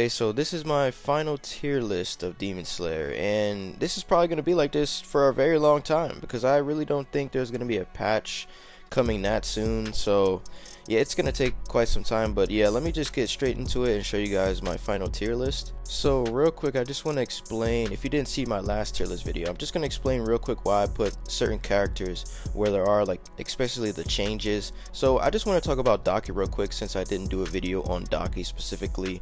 Okay, so this is my final tier list of Demon Slayer, and this is probably going to be like this for a very long time because I really don't think there's going to be a patch coming that soon. So yeah, it's going to take quite some time, but yeah, let me just get straight into it and show you guys my final tier list. So real quick, I just want to explain, if you didn't see my last tier list video, I'm just going to explain real quick why I put certain characters where there are, like, especially the changes. So I just want to talk about Daki real quick since I didn't do a video on Daki specifically.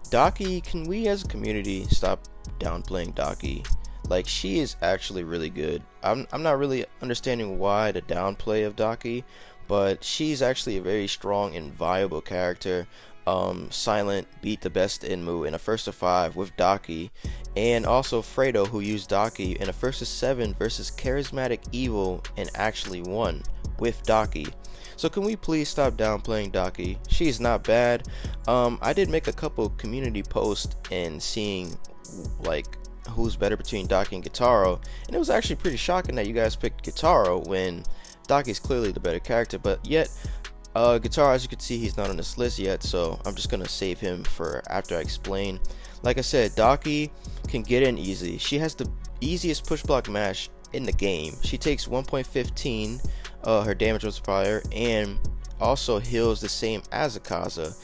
Daki, can we as a community stop downplaying Daki? Like, she is actually really good. I'm not really understanding why the downplay of Daki, but she's actually a very strong and viable character. Silent beat the best Enmu in a first to 5 with Daki, and also Fredo, who used Daki in a first to 7 versus Charismatic Evil and actually won with Daki. So can we please stop downplaying Daki? She's not bad. I did make a couple community posts and seeing like who's better between Daki and Gyutaro, and it was actually pretty shocking that you guys picked Gyutaro when Daki's clearly the better character. But yet Gyutaro, as you can see, he's not on this list yet, so I'm just gonna save him for after I explain. Like I said, Daki can get in easy. She has the easiest push block mash in the game. She takes 1.15 her damage multiplier and also heals the same as Akaza.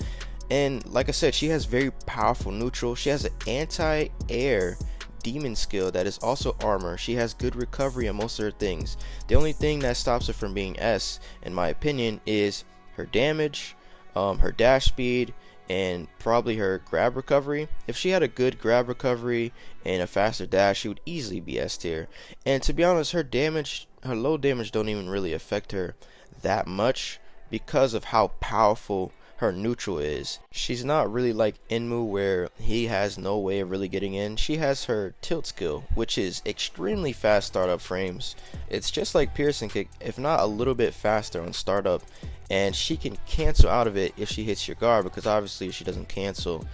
And like I said, she has very powerful neutral. She has an anti-air demon skill that is also armor. She has good recovery on most of her things. The only thing that stops her from being S, in my opinion, is her damage, her dash speed, and probably her grab recovery. If she had a good grab recovery and a faster dash, she would easily be S tier. And to be honest, her low damage don't even really affect her that much because of how powerful her neutral is. She's not really like Enmu where he has no way of really getting in. She has her tilt skill, which is extremely fast startup frames. It's just like Piercing Kick, if not a little bit faster on startup, and she can cancel out of it if she hits your guard, because obviously if she doesn't cancel,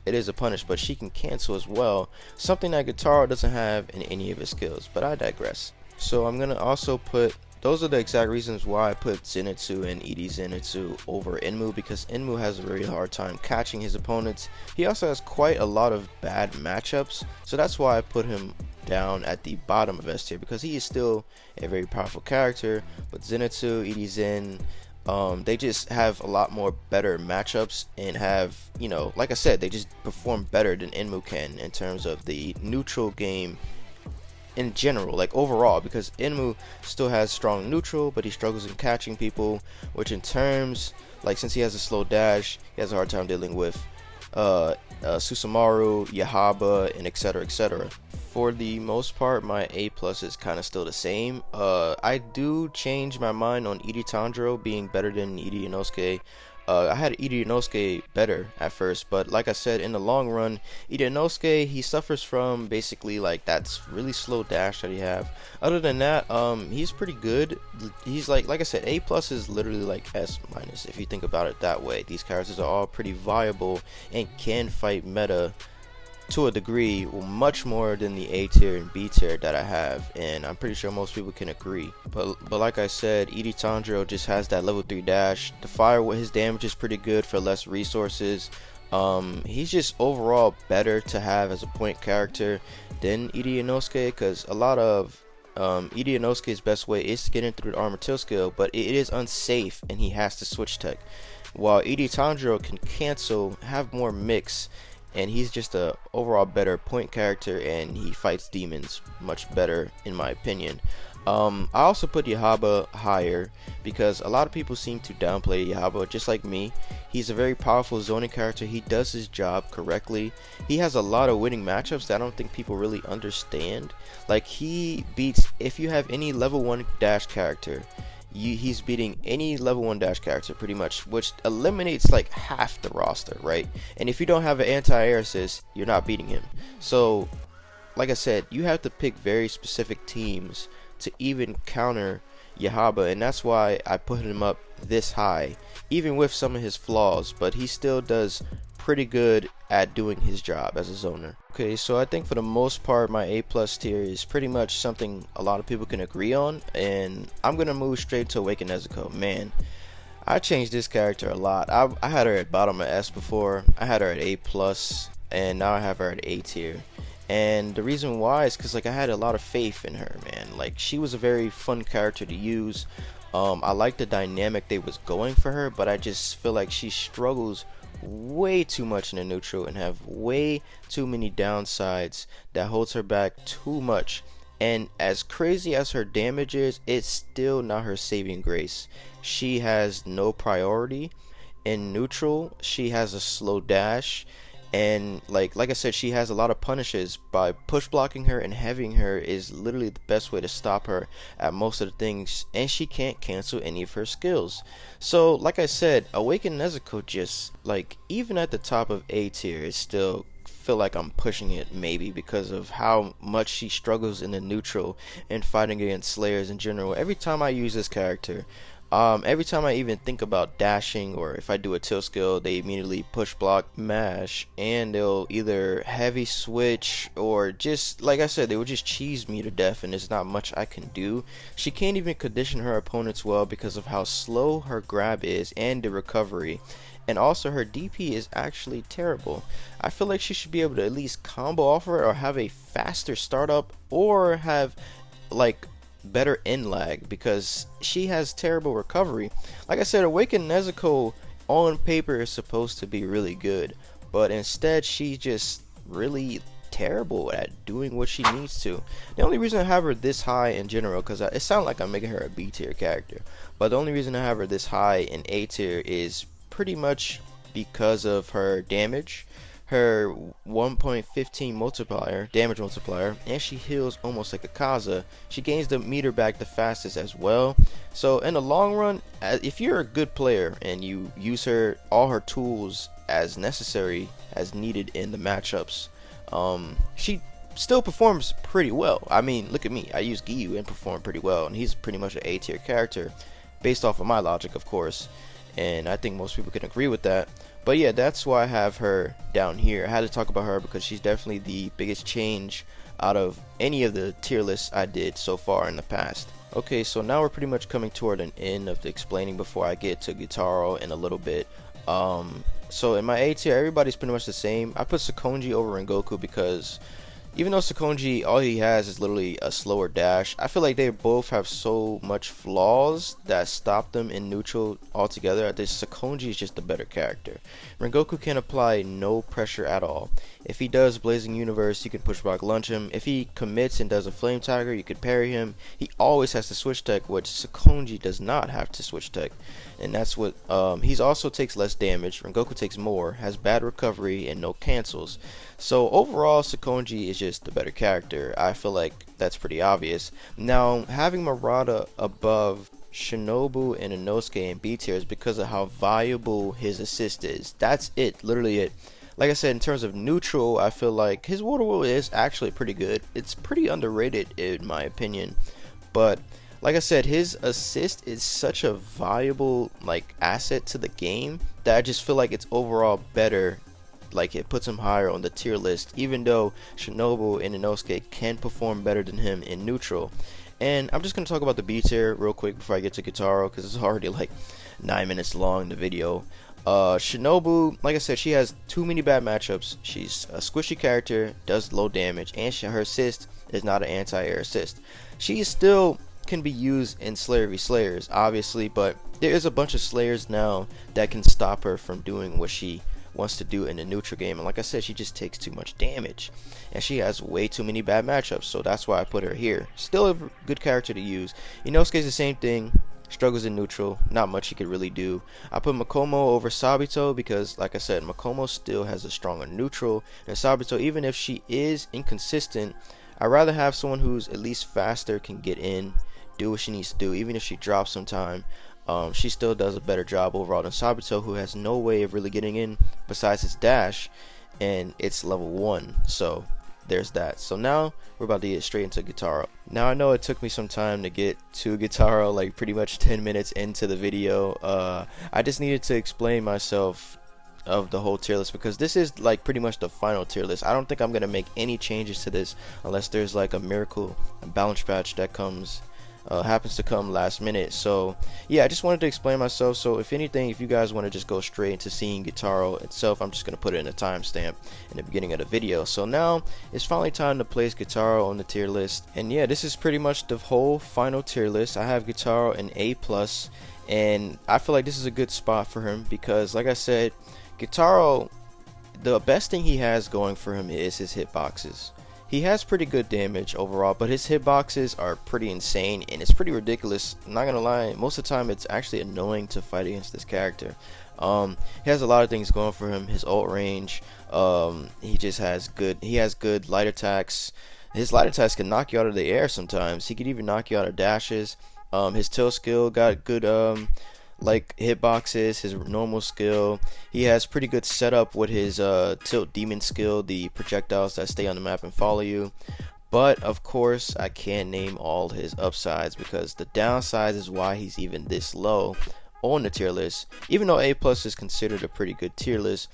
it is a punish, but she can cancel as well, something that Gyutaro doesn't have in any of his skills. But I digress. So I'm gonna also put, those are the exact reasons why I put Zenitsu and Ed Zenitsu over Enmu, because Enmu has a very hard time catching his opponents. He also has quite a lot of bad matchups, so that's why I put him down at the bottom of S tier, because he is still a very powerful character. But Zenitsu, Ed Zen, they just have a lot more better matchups and have, you know, like I said, they just perform better than Enmu can in terms of the neutral game in general, like overall, because Enmu still has strong neutral, but he struggles in catching people, which in terms, like, since he has a slow dash, he has a hard time dealing with Susumaru, Yahaba, and etc, etc. For the most part, my A plus is kind of still the same. I do change my mind on Ide Tanjiro being better than Ide Inosuke. I had Ide Inosuke better at first, but like I said, in the long run, Ide Inosuke, he suffers from basically like that really slow dash that he have. Other than that, he's pretty good. He's like I said, A plus is literally like S minus if you think about it that way. These characters are all pretty viable and can fight meta to a degree, much more than the A tier and B tier that I have, and I'm pretty sure most people can agree. But like I said, Ide Tanjiro just has that level 3 dash. The fire with his damage is pretty good for less resources. He's just overall better to have as a point character than Ide Inosuke, because a lot of Ide Inosuke's best way is to get in through the armor tilt skill, but it is unsafe and he has to switch tech, while Ide Tanjiro can cancel, have more mix, and he's just a overall better point character, and he fights demons much better in my opinion. I also put Yahaba higher because a lot of people seem to downplay Yahaba, just like me. He's a very powerful zoning character. He does his job correctly. He has a lot of winning matchups that I don't think people really understand. Like, he beats, if you have any level 1 dash character, he's beating any level 1 dash character pretty much, which eliminates like half the roster, right? And if you don't have an anti-air assist, you're not beating him. So like I said, you have to pick very specific teams to even counter Yahaba, and that's why I put him up this high, even with some of his flaws, but he still does pretty good at doing his job as a zoner. Okay, so I think for the most part my A plus tier is pretty much something a lot of people can agree on, and I'm gonna move straight to Awaken Nezuko. Man, I changed this character a lot. I had her at bottom of S before. I had her at A plus, and now I have her at A tier. And the reason why is because like I had a lot of faith in her, man. Like she was a very fun character to use. I like the dynamic they was going for her, but I just feel like she struggles way too much in the neutral and have way too many downsides that holds her back too much. And as crazy as her damage is, it's still not her saving grace. She has no priority in neutral. She has a slow dash, and like I said, she has a lot of punishes. By push blocking her and heavying her is literally the best way to stop her at most of the things, and she can't cancel any of her skills. So like I said, Awakened Nezuko, just like even at the top of A tier, it's still feel like I'm pushing it, maybe because of how much she struggles in the neutral and fighting against slayers in general. Every time I use this character, every time I even think about dashing, or if I do a tilt skill, they immediately push block mash, and they'll either heavy switch, or just like I said, they will just cheese me to death, and there's not much I can do. She can't even condition her opponents well because of how slow her grab is and the recovery. And also her DP is actually terrible. I feel like she should be able to at least combo off her, or have a faster startup, or have like better end lag, because she has terrible recovery. Like I said, Awakened Nezuko on paper is supposed to be really good, but instead she's just really terrible at doing what she needs to. The only reason I have her this high in general, because it sounds like I'm making her a B tier character, but the only reason I have her this high in A tier is pretty much because of her damage, her 1.15 multiplier, damage multiplier, and she heals almost like a Kaza. She gains the meter back the fastest as well. So in the long run, if you're a good player and you use her, all her tools as necessary, as needed in the matchups, she still performs pretty well. I mean, look at me, I use Gyu and perform pretty well, and he's pretty much an A tier character based off of my logic, of course, and I think most people can agree with that. But yeah, that's why I have her down here. I had to talk about her because she's definitely the biggest change out of any of the tier lists I did so far in the past. Okay, so now we're pretty much coming toward an end of the explaining before I get to Gyutaro in a little bit. So in my A tier, everybody's pretty much the same. I put Sakonji over Rengoku because even though Sakonji, all he has is literally a slower dash, I feel like they both have so much flaws that stop them in neutral altogether. I think Sakonji is just the better character. Rengoku can apply no pressure at all. If he does Blazing Universe, you can push back lunge him. If he commits and does a Flame Tiger, you could parry him. He always has to switch tech, which Sakonji does not have to switch tech. And that's what, he also takes less damage. Rengoku takes more, has bad recovery, and no cancels. So overall, Sakonji is just the better character. I feel like that's pretty obvious. Now, having Murata above Shinobu and Inosuke in B tier is because of how valuable his assist is. That's it, literally it. Like I said, in terms of neutral, I feel like his water wheel is actually pretty good. It's pretty underrated in my opinion. But like I said, his assist is such a valuable like asset to the game that I just feel like it's overall better. Like it puts him higher on the tier list, even though Shinobu and Inosuke can perform better than him in neutral. And I'm just going to talk about the B tier real quick before I get to Gyutaro, because it's already like 9 minutes long in the video. Shinobu, like I said, she has too many bad matchups. She's a squishy character, does low damage, and her assist is not an anti-air assist. She still can be used in Slayer v Slayers, obviously, but there is a bunch of Slayers now that can stop her from doing what she wants to do in the neutral game. And like I said, she just takes too much damage, and she has way too many bad matchups, so that's why I put her here. Still a good character to use. Inosuke's the same thing, struggles in neutral, not much he could really do. I put Makomo over Sabito because, like I said, Makomo still has a stronger neutral, and Sabito, even if she is inconsistent, I'd rather have someone who's at least faster, can get in, do what she needs to do. Even if she drops sometime, she still does a better job overall than Sabito, who has no way of really getting in besides his dash, and it's level 1. So there's that. So now we're about to get straight into Gyutaro. Now I know it took me some time to get to Gyutaro, like pretty much 10 minutes into the video. I just needed to explain myself of the whole tier list, because this is like pretty much the final tier list. I don't think I'm gonna make any changes to this unless there's like a miracle, a balance patch that comes happens to come last minute. So yeah, I just wanted to explain myself. So if anything, if you guys want to just go straight into seeing Gyutaro itself, I'm just going to put it in a timestamp in the beginning of the video. So now it's finally time to place Gyutaro on the tier list. And yeah, this is pretty much the whole final tier list. I have Gyutaro an A+, and I feel like this is a good spot for him because, like I said, Gyutaro, the best thing he has going for him is his hitboxes. He has pretty good damage overall, but his hitboxes are pretty insane, and it's pretty ridiculous. I'm not gonna lie, most of the time it's actually annoying to fight against this character. He has a lot of things going for him. His ult range, he just has good light attacks. His light attacks can knock you out of the air sometimes. He could even knock you out of dashes. His tilt skill got good like hitboxes. His normal skill, he has pretty good setup with his tilt demon skill, the projectiles that stay on the map and follow you. But of course I can't name all his upsides because the downsides is why he's even this low on the tier list. Even though A+ is considered a pretty good tier list,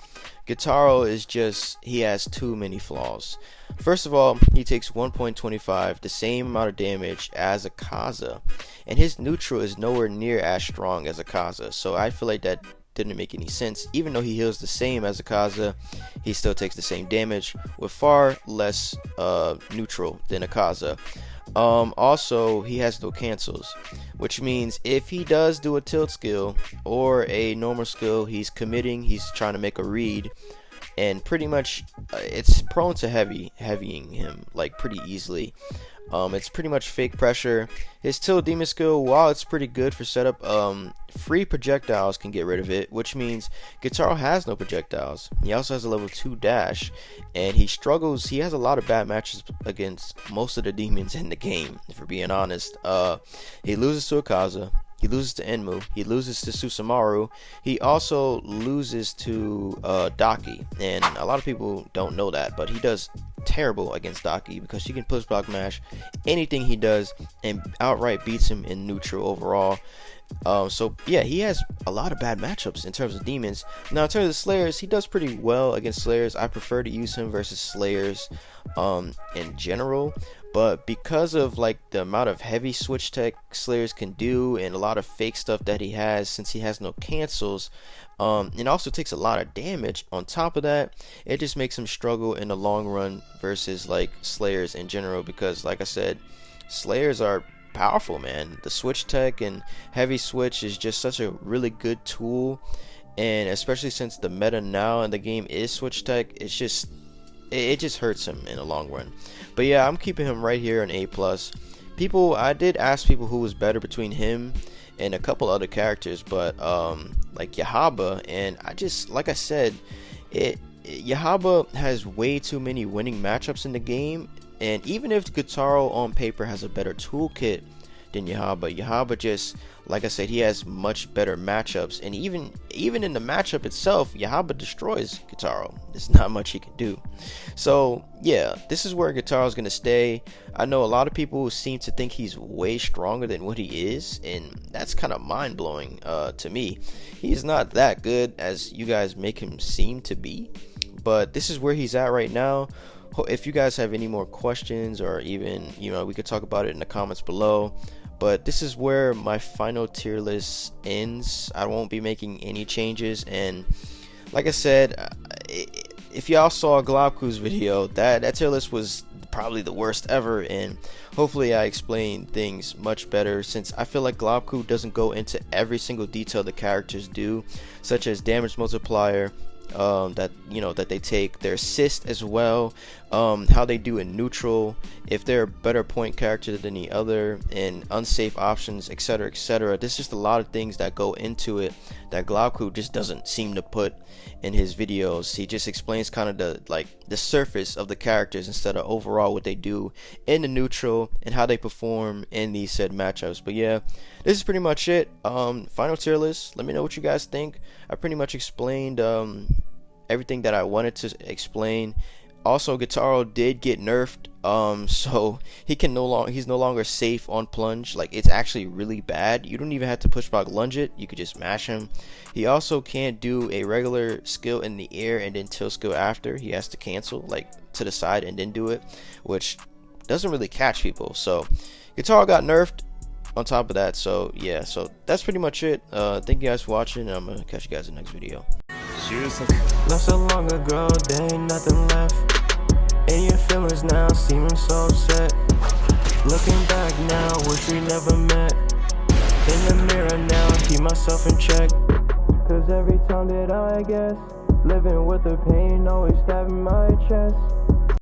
Gyutaro is just, he has too many flaws. First of all, he takes 1.25, the same amount of damage as a Kaza, and his neutral is nowhere near as strong as a Kaza, so I feel like that didn't make any sense. Even though he heals the same as a Kaza, he still takes the same damage with far less neutral than a Kaza. Also, he has no cancels, which means if he does do a tilt skill or a normal skill, he's committing, he's trying to make a read, and pretty much it's prone to heavying him like pretty easily. It's pretty much fake pressure. His tilt demon skill, while it's pretty good for setup, free projectiles can get rid of it, which means Gyutaro has no projectiles. He also has a level 2 dash, and he struggles. He has a lot of bad matches against most of the demons in the game, if we're being honest. He loses to Akaza, he loses to Enmu, he loses to Susumaru, he also loses to Daki, and a lot of people don't know that, but he does terrible against Daki because she can push block mash anything he does and outright beats him in neutral overall. So yeah, he has a lot of bad matchups in terms of demons. Now in terms of Slayers, he does pretty well against Slayers. I prefer to use him versus Slayers in general, but because of like the amount of heavy switch tech Slayers can do and a lot of fake stuff that he has, since he has no cancels, it also takes a lot of damage on top of that, it just makes him struggle in the long run versus like Slayers in general, because like I said, Slayers are powerful, man. The switch tech and heavy switch is just such a really good tool, and especially since the meta now in the game is switch tech, it's just, it just hurts him in the long run. But yeah, I'm keeping him right here an A+. People, I did ask people who was better between him and a couple other characters, but like Yahaba, and I just, like I said, Yahaba has way too many winning matchups in the game, and even if Gyutaro on paper has a better toolkit than Yahaba just, like I said, he has much better matchups, and even in the matchup itself, Yahaba destroys Gyutaro. There's not much he can do. So yeah, this is where Gyutaro is gonna stay. I know a lot of people seem to think he's way stronger than what he is, and that's kind of mind-blowing to me. He's not that good as you guys make him seem to be, but this is where he's at right now. If you guys have any more questions, or even, you know, we could talk about it in the comments below. But this is where my final tier list ends. I won't be making any changes, and like I said, if y'all saw Globku's video, that tier list was probably the worst ever, and hopefully I explained things much better, since I feel like Globku doesn't go into every single detail the characters do, such as damage multiplier, that, you know, that they take, their assist as well, how they do in neutral, if they're a better point character than the other, and unsafe options, etc, etc. There's just a lot of things that go into it that Globku just doesn't seem to put in his videos. He just explains kind of the surface of the characters instead of overall what they do in the neutral and how they perform in these said matchups. But yeah, this is pretty much it. Final tier list. Let me know what you guys think. I pretty much explained everything that I wanted to explain. Also, Gyutaro did get nerfed, so he's no longer safe on plunge. Like, it's actually really bad. You don't even have to push block lunge it, you could just mash him. He also can't do a regular skill in the air and then tilt skill after. He has to cancel, like, to the side and then do it, which doesn't really catch people. So Gyutaro got nerfed. on top of that. So yeah, so that's pretty much it. Thank you guys for watching, and I'm gonna catch you guys in the next video. Not so long ago, there ain't nothing left, and your feelings now seeming so upset. Looking back now, wish we never met. In the mirror now, keep myself in check, cause every time that I guess, living with the pain always stabbing my chest.